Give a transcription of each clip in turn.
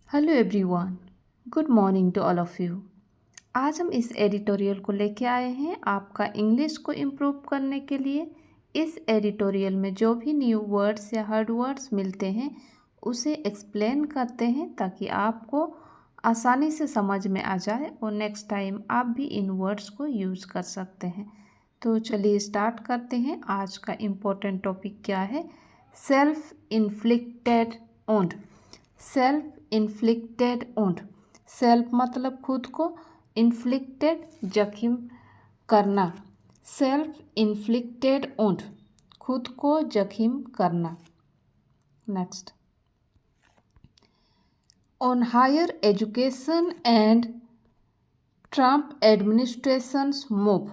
Hello everyone, good morning to all of you. आज हम इस एडिटोरियल को लेके आए हैं आपका इंग्लिश को इम्प्रूव करने के लिए। इस एडिटोरियल में जो भी न्यू वर्ड्स या हार्ड वर्ड्स मिलते हैं उसे एक्सप्लेन करते हैं ताकि आपको आसानी से समझ में आ जाए और नेक्स्ट टाइम आप भी इन वर्ड्स को यूज़ कर सकते हैं। तो चलिए स्टार्ट करते हैं। आज का इम्पोर्टेंट टॉपिक क्या है? Self inflicted wound. Self inflicted wound. Self मतलब खुद को, इन्फ्लिक्टेड जख्म करना। सेल्फ इन्फ्लिक्टेड वुंड, खुद को जख्म करना। Next, on higher education and Trump administrations move.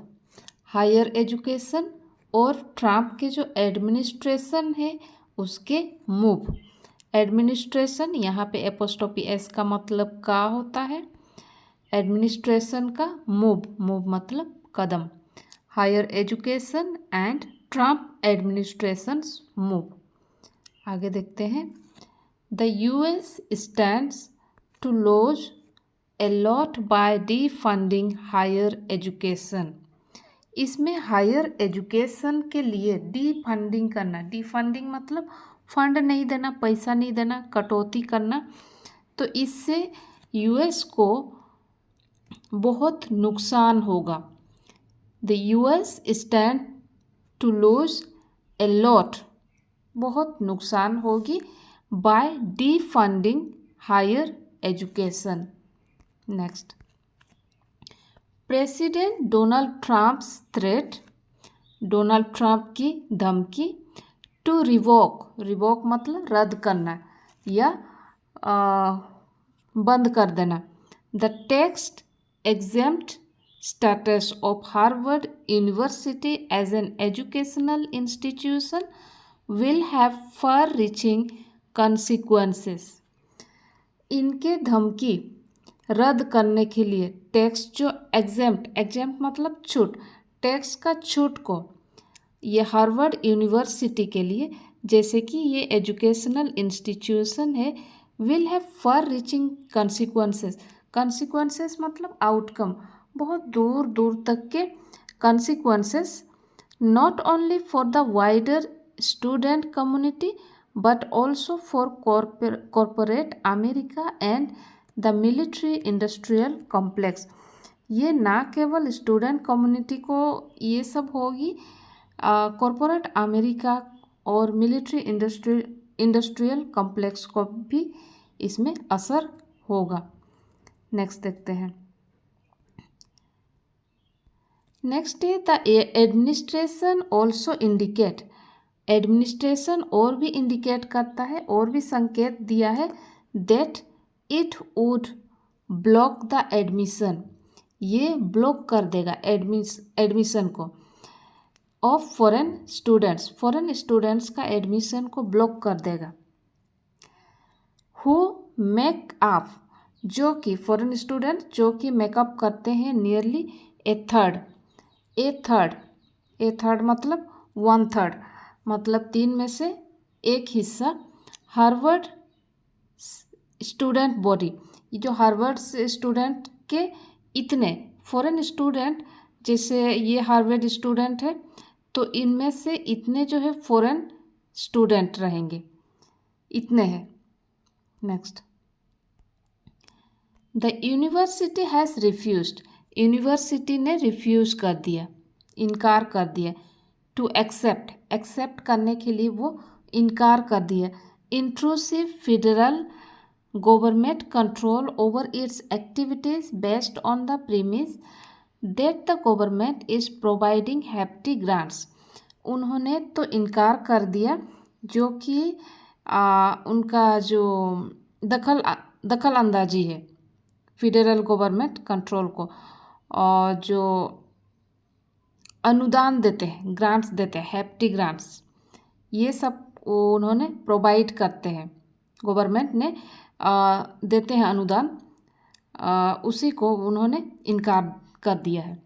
Higher education और ट्रम्प के जो एडमिनिस्ट्रेशन है उसके मूव। एडमिनिस्ट्रेशन यहाँ पे एपोस्ट्रोफी एस का मतलब का होता है, एडमिनिस्ट्रेशन का मूव, मूव मतलब कदम। Higher education and Trump administrations move. आगे देखते हैं। The US stands to lose a lot by defunding higher education. इसमें हायर एजुकेशन के लिए डिफंडिंग करना, डिफंडिंग मतलब फंड नहीं देना, पैसा नहीं देना, कटौती करना। तो इससे यूएस को बहुत नुकसान होगा। The US stand to lose a lot, बहुत नुकसान होगी, by defunding higher education. Next, president Donald Trump's threat. Donald Trump की धमकी। टू रिवोक, रिवोक मतलब रद्द करना या बंद कर देना। The tax exempt status of Harvard university as an educational institution will have far reaching consequences। इनके धमकी रद्द करने के लिए टैक्स जो एग्जेम्प्ट, एग्जेम्प्ट मतलब छूट, टैक्स का छूट को ये हार्वर्ड यूनिवर्सिटी के लिए, जैसे कि ये एजुकेशनल इंस्टीट्यूशन है, will have far reaching consequences। consequences मतलब आउटकम, बहुत दूर दूर तक के consequences, not only for the wider student community but also for corporate America and the military industrial complex. ये ना केवल स्टूडेंट कम्युनिटी को ये सब होगी, कॉरपोरेट अमेरिका और मिलिट्री इंडस्ट्रियल कॉम्प्लेक्स को भी इसमें असर होगा। नेक्स्ट देखते हैं। नेक्स्ट है the administration also indicate. Administration और भी इंडिकेट करता है, और भी संकेत दिया है, that it would block the admission, ये ब्लॉक कर देगा एडमिशन को, of foreign students, foreign students का एडमिशन को ब्लॉक कर देगा। हु मेक अप, जो कि फॉरेन स्टूडेंट जो कि मेकअप करते हैं नियरली ए थर्ड, ए थर्ड, ए थर्ड मतलब वन थर्ड, मतलब 3 में से 1 हिस्सा हार्वर्ड स्टूडेंट बॉडी। ये जो हार्वर्ड स्टूडेंट के इतने फॉरेन स्टूडेंट, जैसे ये हार्वर्ड स्टूडेंट है तो इनमें से इतने जो है फॉरेन स्टूडेंट रहेंगे, इतने हैं। Next, the university has refused, university ने रिफ्यूज़ कर दिया, इनकार कर दिया। टू एक्सेप्ट, एक्सेप्ट करने के लिए वो इनकार कर दिया। Intrusive federal government control over its activities based on the premise that the government is providing hefty grants. उन्होंने तो इनकार कर दिया, जो कि उनका जो दखल अंदाजी है फेडरल गवर्नमेंट कंट्रोल को, और जो अनुदान देते हैं, ग्रांट्स देते हैं, हैप्टी ग्रांट्स, ये सब उन्होंने प्रोवाइड करते हैं, गवर्नमेंट ने देते हैं अनुदान, उसी को उन्होंने इनकार कर दिया है।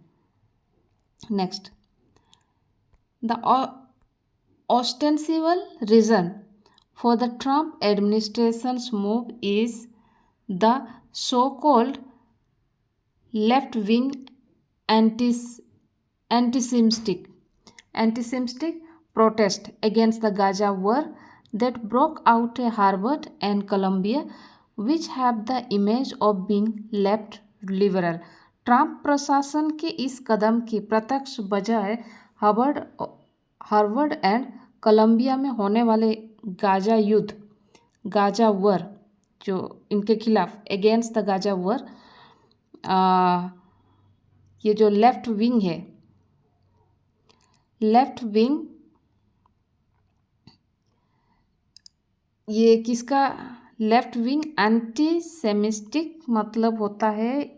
Next, the ostensible reason for the Trump administration's move is the so-called left-wing anti-Semitic protest against the Gaza war that broke out at Harvard and Columbia, which have the image of being left liberal. Trump प्रशासन के इस कदम की प्रत्यक्ष बजाय Harvard and Colombia में होने वाले Gaza war जो इनके खिलाफ अगेंस्ट द गाजा वॉर, ये जो लेफ्ट विंग ये किसका लेफ्ट विंग एंटी सेमिस्टिक मतलब होता है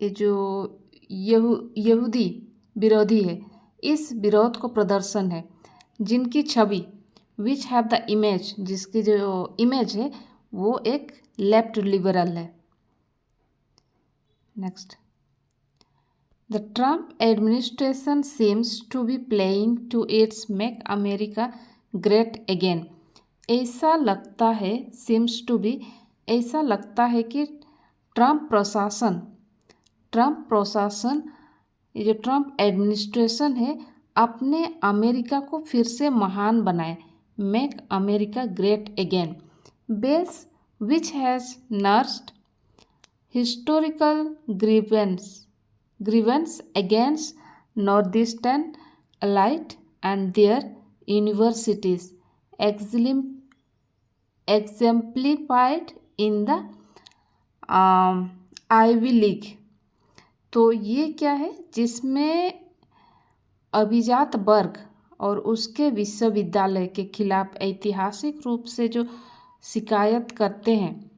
ये जो यहूदी विरोधी है, इस विरोध को प्रदर्शन है जिनकी छवि विच हैव द इमेज, जिसकी जो इमेज है वो एक लेफ्ट लिबरल है। Next, the Trump administration seems to be playing to its make America great again. ऐसा लगता है कि ट्रंप प्रशासन ये जो ट्रंप एडमिनिस्ट्रेशन है अपने अमेरिका को फिर से महान बनाए, make America great again, base which has nursed historical grievance against Northeastern elite and their universities, exemplified in the Ivy League। तो ये क्या है, जिसमें अभिजात वर्ग और उसके विश्वविद्यालय के खिलाफ ऐतिहासिक रूप से जो शिकायत करते हैं,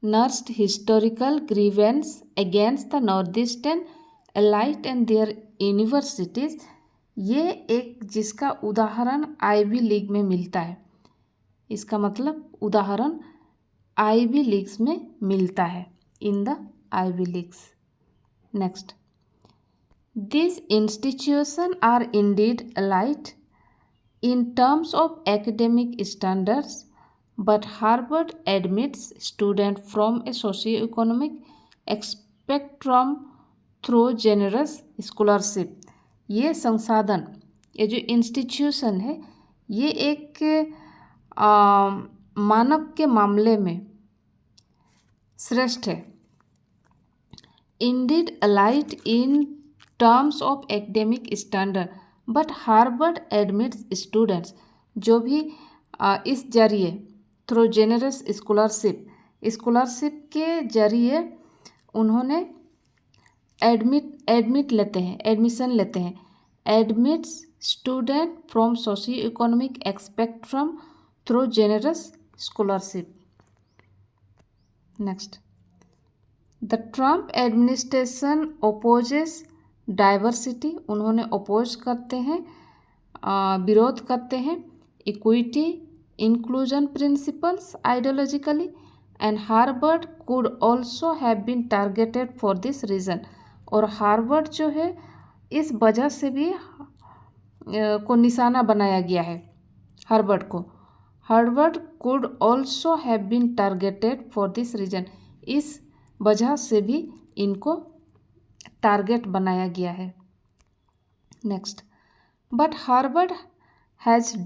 nursed historical grievance against the northeastern elite and their universities, ये एक जिसका उदाहरण आईवी लीग में मिलता है। इसका मतलब उदाहरण आईवी लीग्स में मिलता है, in the Ivy leagues. Next, these institutions are indeed elite in terms of academic standards, but Harvard admits students from a socio-economic spectrum through generous scholarship। ये संसाधन, ये जो इंस्टीट्यूशन है, ये एक मानक के मामले में श्रेष्ठ है। Indeed elite in terms of academic standard, but Harvard admits students, जो भी इस जरिए थ्रू जेनरस स्कॉलरशिप के जरिए उन्होंने एडमिशन लेते हैं, admits student from socio economic spectrum through generous scholarship. Next, the Trump administration opposes diversity, उन्होंने ओपोज करते हैं, विरोध करते हैं equity inclusion principles ideologically, and Harvard could also have been targeted for this reason। और Harvard जो है इस वजह से भी को निशाना बनाया गया है। Harvard could also have been targeted for this reason, इस वजह से भी इनको टारगेट बनाया गया है। Next, but Harvard has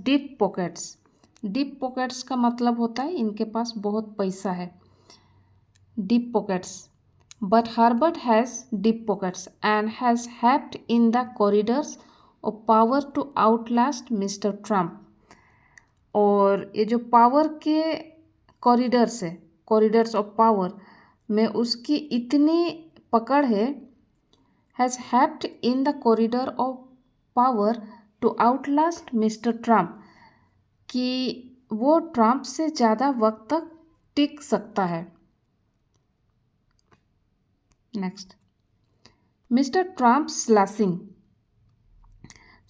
deep pockets का मतलब होता है इनके पास बहुत पैसा है, deep pockets. But Harvard has deep pockets and has helped in the corridors of power to outlast mister Trump. और ये जो पावर के कॉरिडोर्स ऑफ पावर में उसकी इतनी पकड़ है, has helped in the corridor of power to outlast mister Trump, कि वो ट्रंप से ज़्यादा वक्त तक टिक सकता है। नेक्स्ट, मिस्टर ट्रंप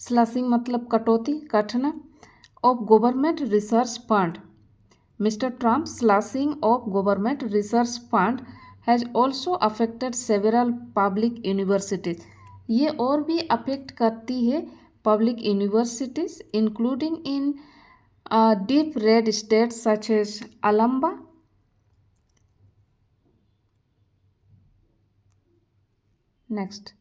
स्लैशिंग मतलब कटौती, काटना, of government research fund. Mister Trump slashing of government research fund has also affected several public universities. ये और भी अफेक्ट करती है public universities, including in deep red states such as Alabama, Next,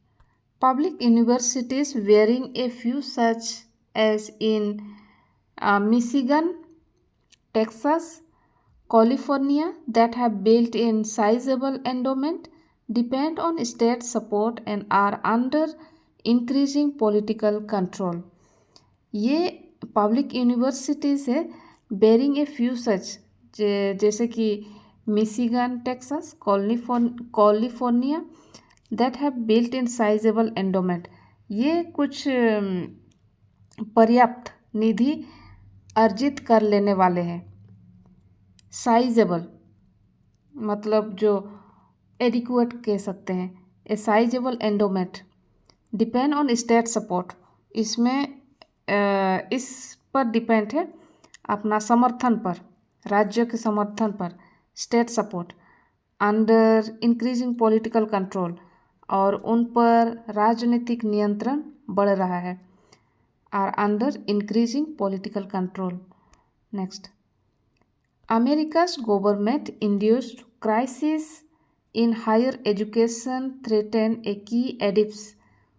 public universities varying a few such as in Michigan, Texas, California that have built in sizable endowment depend on state support and are under increasing political control. ये public universities है bearing a few सच जैसे कि Michigan Texas California that have built in sizeable endowment ये कुछ पर्याप्त निधि अर्जित कर लेने वाले हैं। साइजेबल मतलब जो एडिक्वेट कह सकते हैं। A sizable endowment depend on state support इसमें इस पर डिपेंड है अपना समर्थन पर राज्य के समर्थन पर state support under increasing political control और उन पर राजनीतिक नियंत्रण बढ़ रहा है are under increasing political control. Next, America's government-induced crisis in higher education threaten a key edifice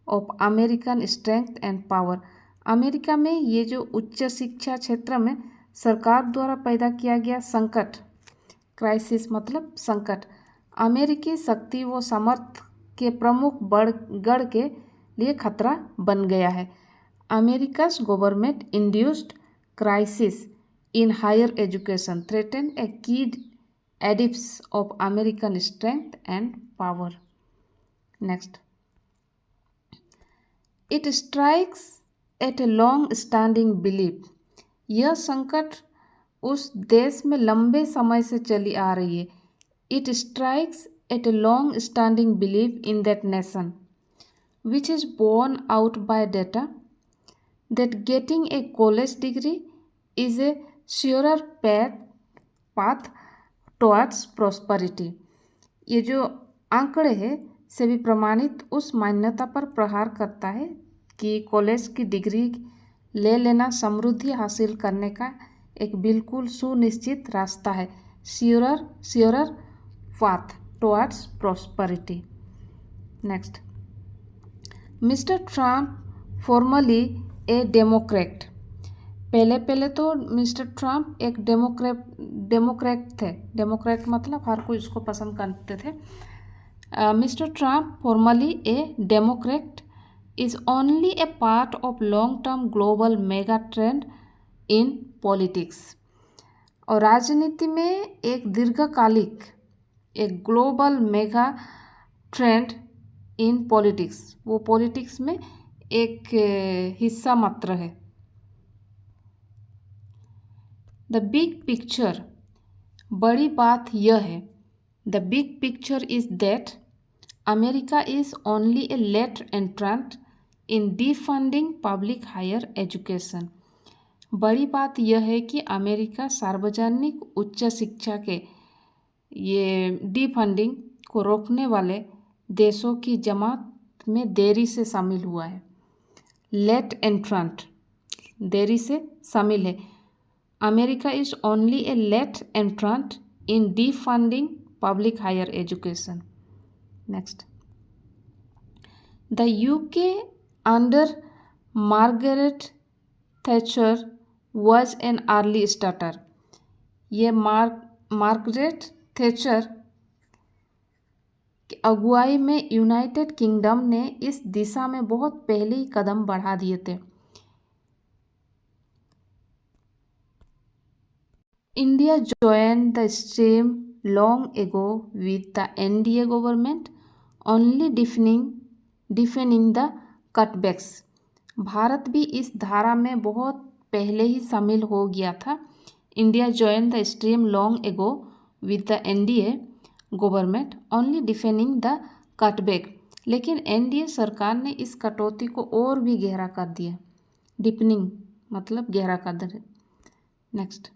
of American strength and power. America में ये जो उच्च शिक्षा क्षेत्र में सरकार द्वारा पैदा किया गया संकट, क्राइसिस मतलब संकट, अमेरिकी शक्ति व सामर्थ्य के प्रमुख गढ़ के लिए खतरा बन गया है। America's government induced crisis in higher education threaten a key edifice of American strength and power. Next, it strikes at a long-standing belief. यह संकट उस देश में लंबे समय से चली आ रही है। It strikes at a long-standing belief in that nation, which is borne out by data, that getting a college degree is a surer path towards prosperity. ये जो आंकड़े हैं से भी प्रमाणित उस मान्यता पर प्रहार करता है कि कॉलेज की डिग्री ले लेना समृद्धि हासिल करने का एक बिल्कुल सुनिश्चित रास्ता है। Surer path towards prosperity. Next, mister Trump formerly a Democrat. पहले तो मिस्टर ट्रम्प एक डेमोक्रेट थे। डेमोक्रेट मतलब हर कोई उसको पसंद करते थे। Mister Trump formerly a Democrat is only a part of long term global mega trend in politics. और राजनीति में एक दीर्घकालिक एक global mega trend in politics, वो पॉलिटिक्स में एक हिस्सा मात्र है। द बिग पिक्चर, बड़ी बात यह है, the big picture is that America is only a late entrant in defunding public higher education. बड़ी बात यह है कि अमेरिका सार्वजनिक उच्च शिक्षा के ये डिफंडिंग को रोकने वाले देशों की जमात में देरी से शामिल हुआ है। लेट एंट्रेंट देरी से शामिल है। America is only a late entrant in defunding public higher education. Next, the UK under Margaret Thatcher was an early starter. ये मार्गरेट थैचर की अगुवाई में यूनाइटेड किंगडम ने इस दिशा में बहुत पहले ही कदम बढ़ा दिए थे। India joined the stream long ago with the NDA government, only deafening the cutbacks. Bharat भी इस धारा में बहुत पहले ही शामिल हो गया था। India joined the stream long ago with the NDA government, only deafening the cutback. लेकिन NDA सरकार ने इस कटौती को और भी गहरा कर दिया। डिपनिंग मतलब गहरा कर दिया। Next,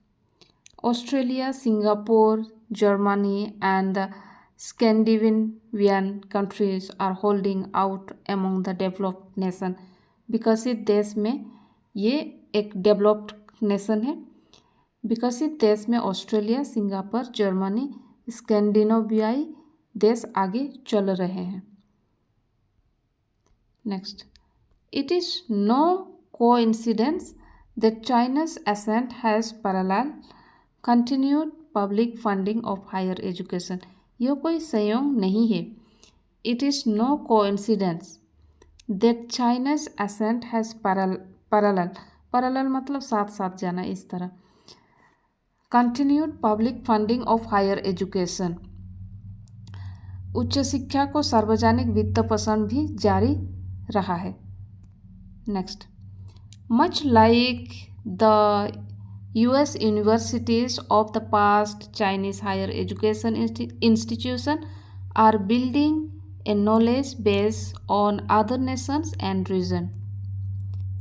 Australia, Singapore, Germany and the Scandinavian countries are holding out among the developed nation. विकसित देश में ये एक डेवलप्ड नेशन है। विकसित देश में ऑस्ट्रेलिया, सिंगापुर, जर्मनी, स्कैंडिनेवियाई देश आगे चल रहे हैं। Next, it is no coincidence that China's ascent has parallel continued public funding of higher education. यह कोई संयोग नहीं है. It is no coincidence that China's ascent has parallel मतलब साथ साथ जाना इस तरह. Continued public funding of higher education. उच्च शिक्षा को सार्वजनिक वित्त पोषण भी जारी रहा है. Next, much like the US universities of the past, Chinese higher education institutions are building a knowledge base on other nations and regions.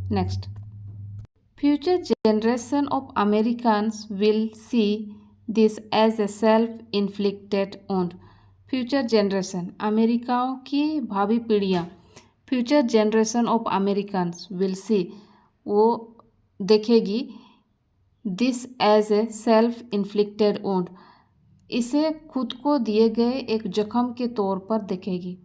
Next, future generation of Americans will see this as a self-inflicted wound. Future generation, अमेरिकाओं की भावी पीढ़ियाँ, future generation of Americans will see, वो देखेगी this as a self inflicted wound, इसे खुद को दिए गए एक जख्म के तौर पर देखेगी.